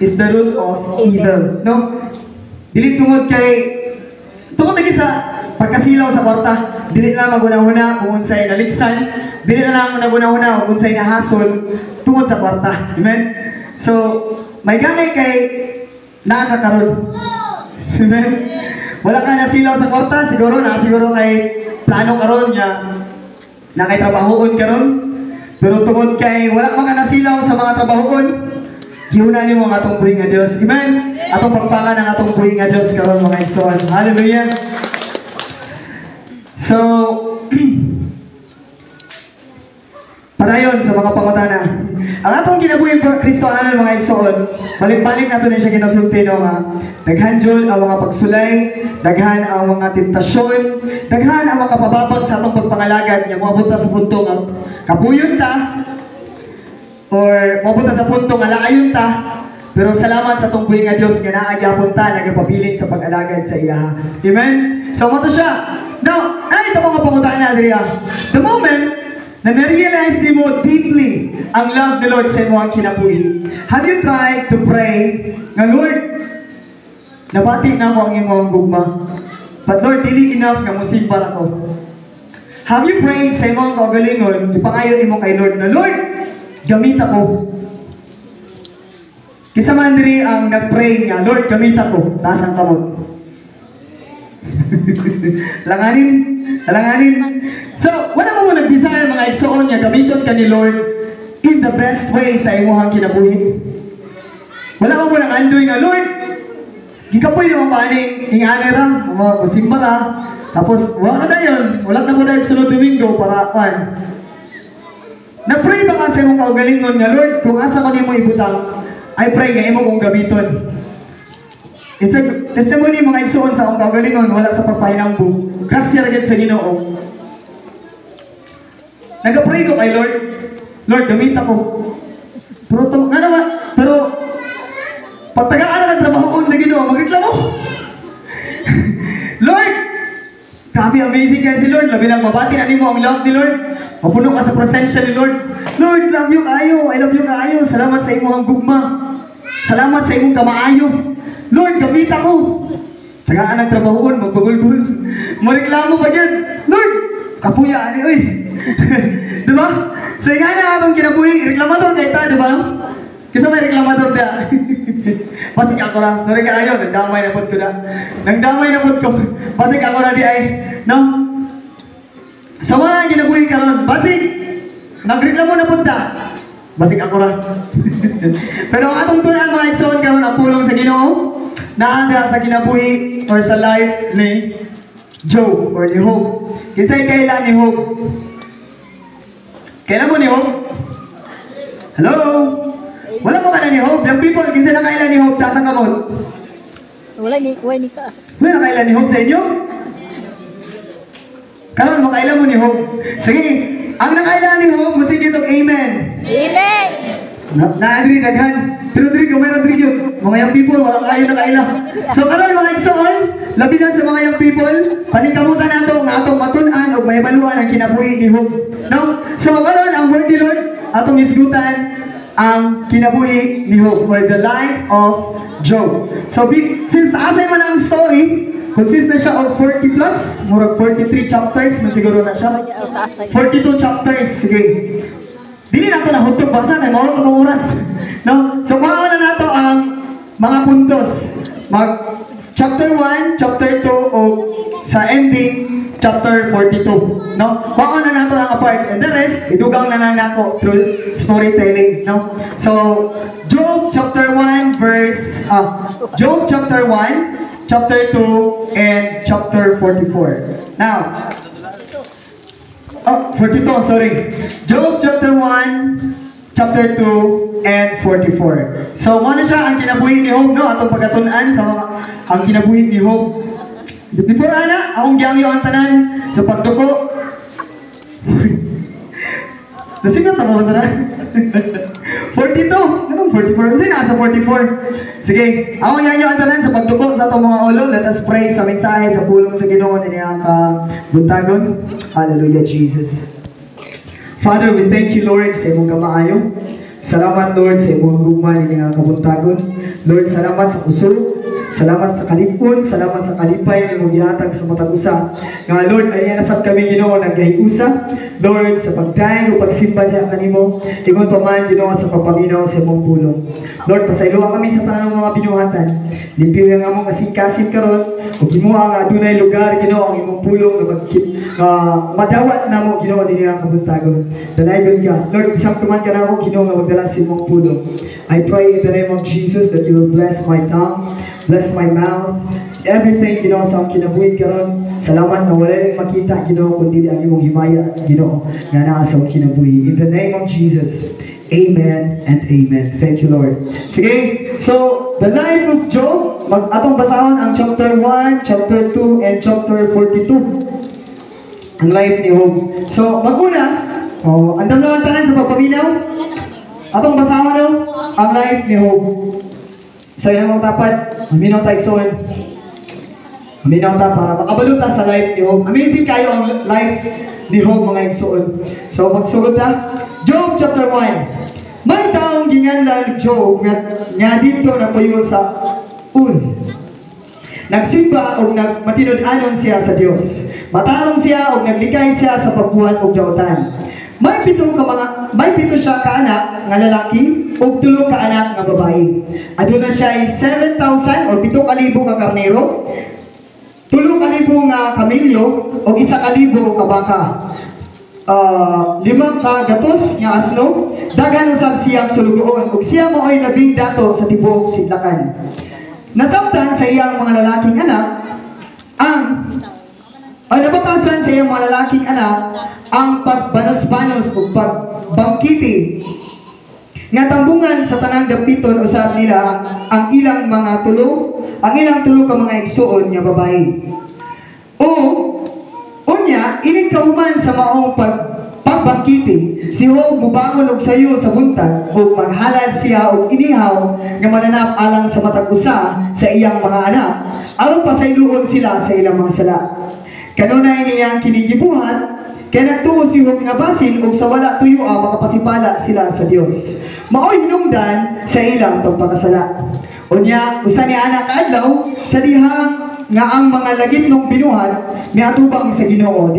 is the root of evil. No? Dili tungod lagi sa pagkasilaw sa kwarta. Dili na maguna-una kung unsay naliksan. Dili na lang maguna-una kung unsay nahasol tungod sa kwarta. Amen? So, may gangay kay nakakaroon. Amen? Wala ka nasilaw sa kwarta, siguro kay plano karon niya na kay trabahoon karon. Pero tungod kay wala man ka nasilaw sa mga trabahoon, giuna nimo ang atong buhi nga Dios. Amen. Atong pagpala ng atong buhi nga Dios karon mga igsoon. Hallelujah. So padayon sa mga pangutana. Ang atong kinabuhi sa Kristohanon mga igsoon, balik-balik nato na siya kinasulti no nga. Daghan jud ang mga pagsulay, daghan ang mga tentasyon, daghan ang mga pababag sa atong pagpangalagad nga moabot sa punto nga kapuyon ta or moabot sa punto nga laayon ta. Pero salamat sa atong buhi nga Dios nga naa gyapon ta nagapabilin sa pag-alagad sa iya. Amen. So mo to siya. Now, ito mga pangutana diri. The moment na na-realize mo deeply ang love ni Lord sa imong kinabuhi, have you tried to pray nga Lord, nabati na mo ang imong gugma, but Lord, dili enough nga musimba ako. Have you prayed sa imong kaugalingon, ipangayon imo kay Lord na Lord, gamit ako. Kisa man diri ang nag-pray nga, Lord, gamit ako, taas ang kamot. Langanin. So, wala mo nag-desire mga igsoon niya, gamiton ka ni Lord in the best way sa imong kinabuhi. Wala mo nang andoy nga, Lord, gikapoy naman paning ingani ra, mga musimba ra, tapos wala na yun, wala na mo na sunod Domingo para kan. Na-pray ba ka sa imong kaugalingon nga, Lord, kung asa ka nimo ibutang, I pray nga imo kong gamiton. It's a testimony mga igsoon sa akong kaugalingon, wala sa pagpahinangbo. Grasya ra gyud sa Ginoo. Nag-pray ko kay Lord, Lord, gamit ako. Pero pagtagaan na ng trabaho ko sa Ginoo, magreklamo. Lord, grabe amazing kayo si Lord. Labi lang mabati na nimo ang love ni Lord. Mapuno ka sa presensya ni Lord. Lord, love you kayo. I love you kayo. Salamat sa imong gugma. Salamat sa imong kamaayo. Lord, gamit ako. Tagaan ang trabahoon, magbagulgul. Mareklamo pa dyan. Lord, kapuya, oy. Diba? So, nga na atong kinabuhi, reklamador kayo ta, diba? Kasi may reklamador na. Pasig ako na. Sorry ka kayo, nagdamay na po ko na. Nagdamay na po ko. Pasig ako na di ay. No? Sa mga kinabuhi ka ron, pasig. Nagreklamo na po ta. Basig ako lang. Pero ang atong tunan mga igsoon karon ang pulong sa Ginoo naanda sa kinabuhi or sa life ni Job or ni Hope. Kinsay kailan ni Hope? Kailan mo ni Hope? Hello? Wala mo ka na ni Hope? Yung people, kinsay na kailan ni Hope sa asang kamot? Wala ni ka. Wala na kailan ni Hope sa inyo? Karon mo kailan mo ni Hope? Sige, ang nakailan ni Hope, musik itong amen. Amen! Na-agree daghan. Pero diri gamay ra diri yun. Mga young people wala kayo na kaila. So karon mga igsoon, labi na sa mga young people, paningkamutan nato nga atong matun-an og mahibaluan ang kinabuhi ni Hope. No? So karon ang word ni Lord atong isgutan ang kinabuhi ni Hope or the life of Job. So since asay man ang story, consist na siya of 40 plus, murag 43 chapters, man siguro na siya. 42 chapters, sige. Dili nato na hutog basa kay mao ang oras. No? So mao na nato ang mga puntos. Chapter 1, chapter 2 o sa ending chapter 42. No? Mao na nato ang apart and the rest idugang na lang nako through storytelling, no? So Job chapter 1 Job chapter 1, chapter 2 and chapter 44. Now, 42, sorry. Job chapter 1, chapter 2, and 44. So, muna siya ang kinabuhi ni Job, no? Atong pagkatunan sa mga ang kinabuhi ni Job. Before ana, akong giyangyo ang tanan sa pagduko. Nasignan ako ba na? 42! Anong 44? Kasi nasa 44. Sige, akong giyangyo ang tanan sa pagduko sa itong mga ulo. Let us pray sa mensahe sa pulong sa Ginoo niyang buntagon. Hallelujah, Jesus. Father, we thank you, Lord, sa imong kamaayo. Salamat Lord sa imong gugma ni nga kabuntagon. Lord, salamat sa puso. Salamat sa kalipon, salamat sa kalipay na mong gihatag sa matag usa. Nga Lord, ay nasab kami Ginoo nagahiusa. Lord, sa pagkain o pagsimba sa kanimo, ingon pa man Ginoo sa pagpaminaw sa imong pulong. Lord, pasayloa kami sa tanang mga binuhatan. Limpyo nga among kasing-kasing karon ug himuha nga adunay lugar Ginoo ang imong pulong na madawat namo Ginoo dinhi nga kabuntagon. Dalayon ka. Lord, isang tuman ka nako Ginoo nga magdala sa imong pulong. I pray in the name of Jesus that you will bless my tongue, bless my mouth, everything Ginoo sa akong kinabuhi karon. Salamat na wala rin makita Ginoo kundi ang imong himaya Ginoo nga naa sa akong kinabuhi. In the name of Jesus. Amen and amen. Thank you, Lord. Sige, so the life of Job, atong basahon ang chapter 1, chapter 2, and chapter 42. Ang life ni Job. So, maguna, andam naman tanan sa pagpaminaw. Atong basahon ang life ni Job. So, yung mga tapat, aminaw tayo soon. Aminaw tayo para makabalot ta sa life ni Job. Amazing kayo ang life ni Job mga igsoon. So, magsugod na. Job chapter 1. May taong ginganlan Job nga dito na puyo sa Uz. Nagsimba o matinud-anon siya sa Dios. Matarong siya o nagligay siya sa pagbuhat o jautan. May pito siya ka anak nga lalaki o 3 ka anak nga babae. Aduna siya ay 7,000 o 7,000 ka karnero, 3,000 nga kamilyo o 1,000 ka baka. 5 ka gatos nga asno, daghan usab siyang sulugoon ug siya mo ay labing dato sa tibuok sidlakan. Nasabtan sa iyang mga lalaking anak nabatasan sa iyang mga lalaking anak ang pagbanos-banos o pagbangkiti nga tambungan sa tanang dapiton usab nila ang ilang tulo ka mga igsuon nga babae. Unya, ining kauman sa maong pagbangkiti, si Job mubangon og sayo sa buntag ug maghalad siya og inihaw nga mananap alang sa matag usa sa iyang mga anak aron pasayloon sila sa ilang mga sala. Kanunay niyang kinigibuhat kaya nagtuo si Job nga basin ug sa wala tuyoa makapasipala sila sa Dios. Maoy hinungdan sa ilang pagpakasala. Unya, usa ni anak adlaw sa dihang nga ang mga lagit ng binuhat niatubang sa Ginoo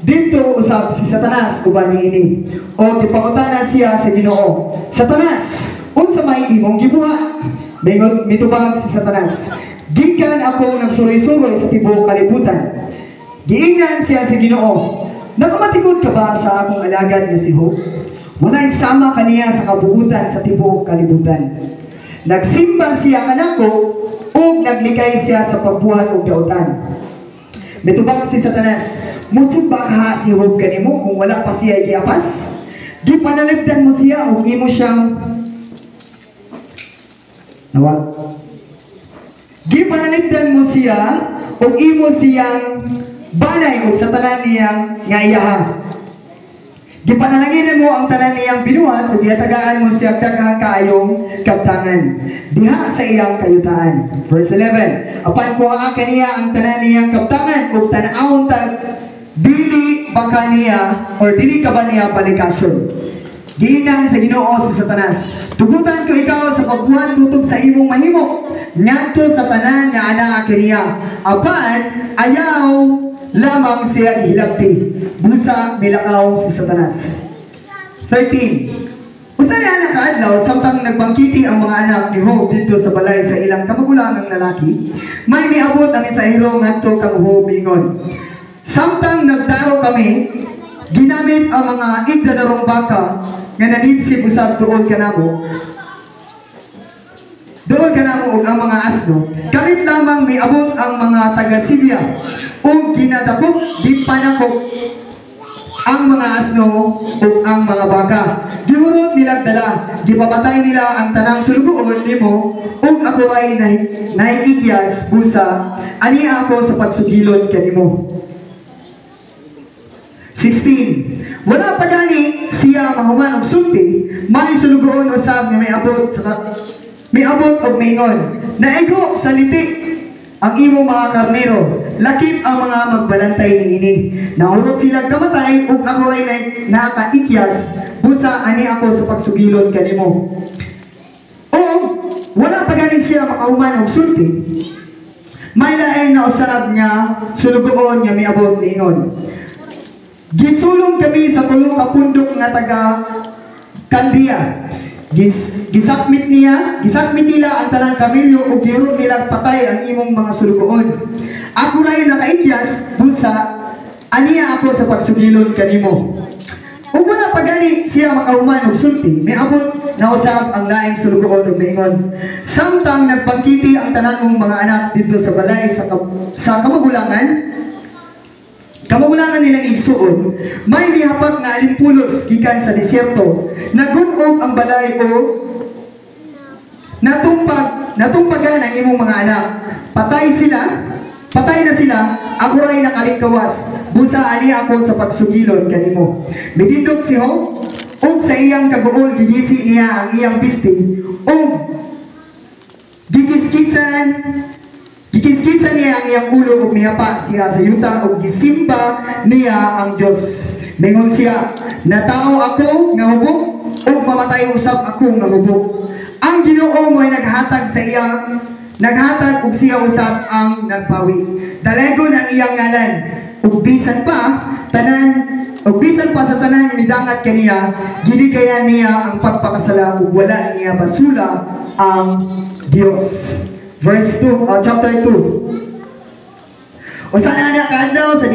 dito usab si Satanas uban niini o gipangutana siya sa Ginoo. Satanas, unsa may imong gibuhat? Bingon mitubag si Satanas. Gikan ako nagsuroy-suroy sa tibuok kalibutan. Giingnan siya sa Ginoo. Nakamatikod ka ba sa akong alagad nga si Job? Walay sama kaniya sa kabuutan sa tibuok kalibutan. Nagsimba siya kanako ug naglikay siya sa pagbuhat ug dautan. Mitubag si Satanas, mutsumba ka si Job kanimo kung wala pa siya giapas? Gipanalagdan mo siya ug imo siyang gipanalagdan mo siya ug imo siyang balay ug sa tanan niyang nga iyaha. Gipanalangin mo ang tanan niyang binuhat ug gihatagaan mo siya daghang kaayong kabtangan diha sa iyang kayutaan. Verse 11. Apan kuhaa kaniya ang tanan niyang kabtangan ug tan-awon tag dili ba kaniya or dili ka ba niya palikason. Giingnan sa Ginoo si Satanas. Tugutan ko ikaw sa pagbuhat tutok sa imong mahimo ngadto sa tanan nga anak kaniya. Apan ayaw lamang siya ihilabti. Busa milakaw si Satanas. 13. Usa ni anak kaadlaw samtang nagbangkiti ang mga anak ni Job dito sa balay sa ilang kamagulangang lalaki, may niabot ang isahiro ngadto kang Job ingon. Samtang nagdaro kami, ginamit ang mga igdadarong baka nga nanitsib usab tuod kanamo. Doon ka na mo ang mga asno, kalit lamang may abot ang mga taga-Syria o ginadakop, di panakop ang mga asno o ang mga baka. Gihurot nilang dala, gipapatay nila ang tanang sulugoon nimo o ako ay naiigyas busa, ani ako sa pagsugilon kanimo. 16. Wala pa gani siya mahuman og sulti, may sulugoon usab nga may abot og maingon. Naigo sa litik ang imo mga karnero, lakip ang mga magbalantay niini. Naurot sila kamatay ug ako ay nakaikyas busa ani ako sa pagsugilon kanimo. O wala pa ganin siya makauman og sulti. May lain na usab nga sulugoon nga miabot niingon. Gisulong kami sa tulo ka pundok nga taga Kaldia. Gisakmit nila ang tanang kamilyo ug giro nila patay ang imong mga sulugoon. Ako ray nakaikyas busa aniya ako sa pagsugilon kanimo. Ug wala pa gani siya makauman og sulti, miabot na usab ang laing sulugoon ug miingon. Samtang nagpangkiti ang tanan mong mga anak dito sa balay sa kamagulangan nilang igsuon, may nihapak nga alimpulos gikan sa disyerto. Nagunog ang balay o natumpagan ang imong mga anak. Patay na sila, ako ay nakalikawas. Busa ani ako sa pagsugilon kanimo. Midindog si Job, ug sa iyang kaguol gigisi niya ang iyang bisti, ug Gikiskisan niya ang iyang ulo ug mihapa siya sa yuta ug gisimba niya ang Dios. Mingon siya, "Natao ako nga hubog ug mamatay usab ako nga hubog." Ang Ginoo mo'y naghatag og siya usab ang nagpawi. Dalagon ang iyang ngalan ug bisan pa sa tanan midangat kaniya, gilikayan niya ang pagpakasala ug wala niya basula ang Dios. Verse 2, chapter 2. Usa na nakadlaw sa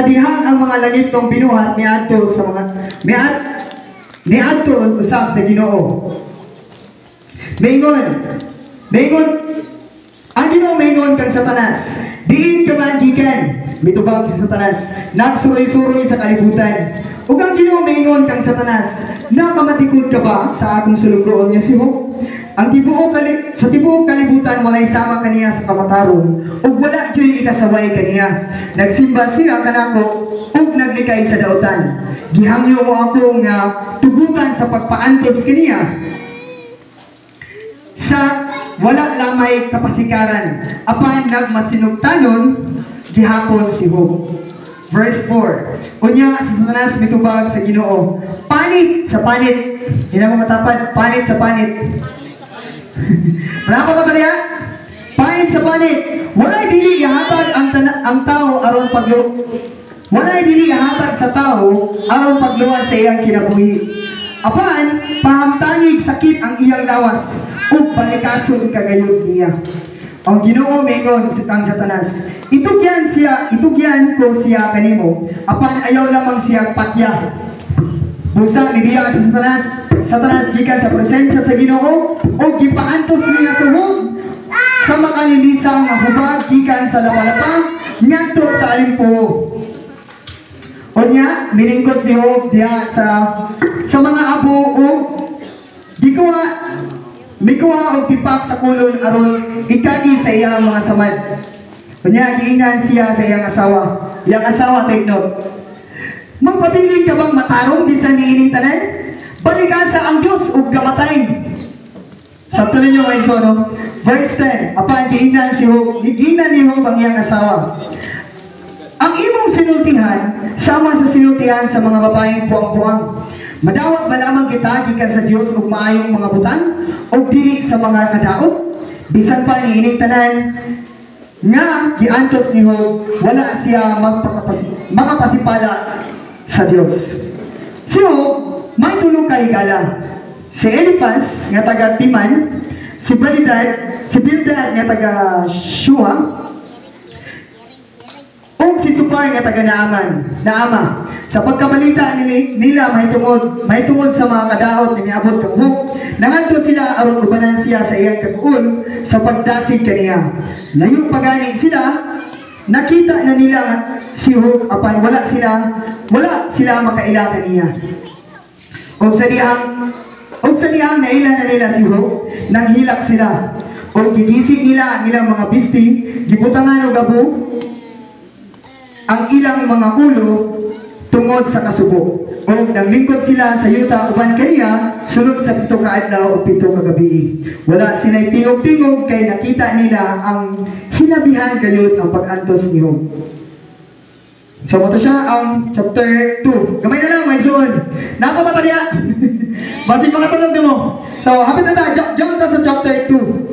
dihang ang mga langit tong binuhat niadto sa mga niadto usab sa Ginoo. Mingon ang Ginoo mingon kang Satanas, diin ka man gikan, mitubag si Satanas, nagsuroy-suroy sa kalibutan. Ug ang Ginoo mingon kang Satanas, nakamatikod ka ba sa akong sulugoon nga si Job? Ang sa tibuok kalibutan walay sama kaniya sa kamataron ug wala gyud ikasaway kaniya. Nagsimba siya kanako ug naglikay sa daotan. Gihangyo mo ako nga tugutan sa pagpaantos kaniya sa wala lamay kapasikaran. Apan nagmasinugtanon gihapon si Job. Verse 4. Unya si Satanas mitubag sa Ginoo. Panit sa panit. Ina mo matapad, panit sa panit. Kenapa ka ba panit sa panit? Walay dili ihatag ang tao aron walay dili ihatag sa tao aron pagluwas sa iyang kinabuhi. Apan pahamtangig sakit ang iyang lawas ug balikason kagayod niya. Ang Ginoo mingon ang Satanas, itugyan ko siya kanimo, apan ayaw lamang siya patya. Busa nibiya si Satanas gikan sa presensya sa Ginoo o gipaantos niya sa Job sa makalilisang nga hubag gikan sa lapalapa ngadto sa alimpuho. Unya miningkot si Job diha sa mga abo o mikuha og tipak sa kulon aron ikagi sa iyang mga samad. Unya giingnan siya sa iyang asawa. Iyang asawa take note. Magpabilin ka bang matarong bisan niining tanan? Baligasa ang Diyos ug gamatay. Sa tuloy nyo mga iso, no? Verse 10. Apan giingnan ni Job ang iyang asawa. Ang imong sinultihan, sama sa sinultihan sa mga babaeng buwang-buwang. Madawat ba lamang kita gikan sa Dios ug maayong mga butang o dili sa mga kadaot? Bisan pa niining tanan nga giantos ni Job, wala siya makapasipala sa Dios. Si Job may tulong kahigala. Si Eliphaz nga taga Timan, si Bildad nga taga Shuha, o si Tupar nga taga Naama. Sa pagkabalita nila mahitungod sa mga kadaot ni miabot kang Job, nangadto sila aron ubanan siya sa iyang kaguol sa pagdasig kaniya. Layo paganing sila, nakita na nila si Job apan wala sila makaila kaniya. O sa dihang naila na nila si Job, nanghilak sila. O gigisig nila ang ilang mga bisti, gibutangan o gabo ang ilang mga ulo tungod sa kasubo. O naglingkod sila sa yuta uban kaniya sulod sa 7 ka adlaw o 7 ka gabi. Wala sila'y tingog-tingog kay nakita nila ang hinabihan gayud ang pag-antos ni Job. So, ito siya ang chapter 2. Gamay na lang, may John. Nakapataliya. Basig makatulog na mo. So, hapit na tayo. Jump na sa chapter 2.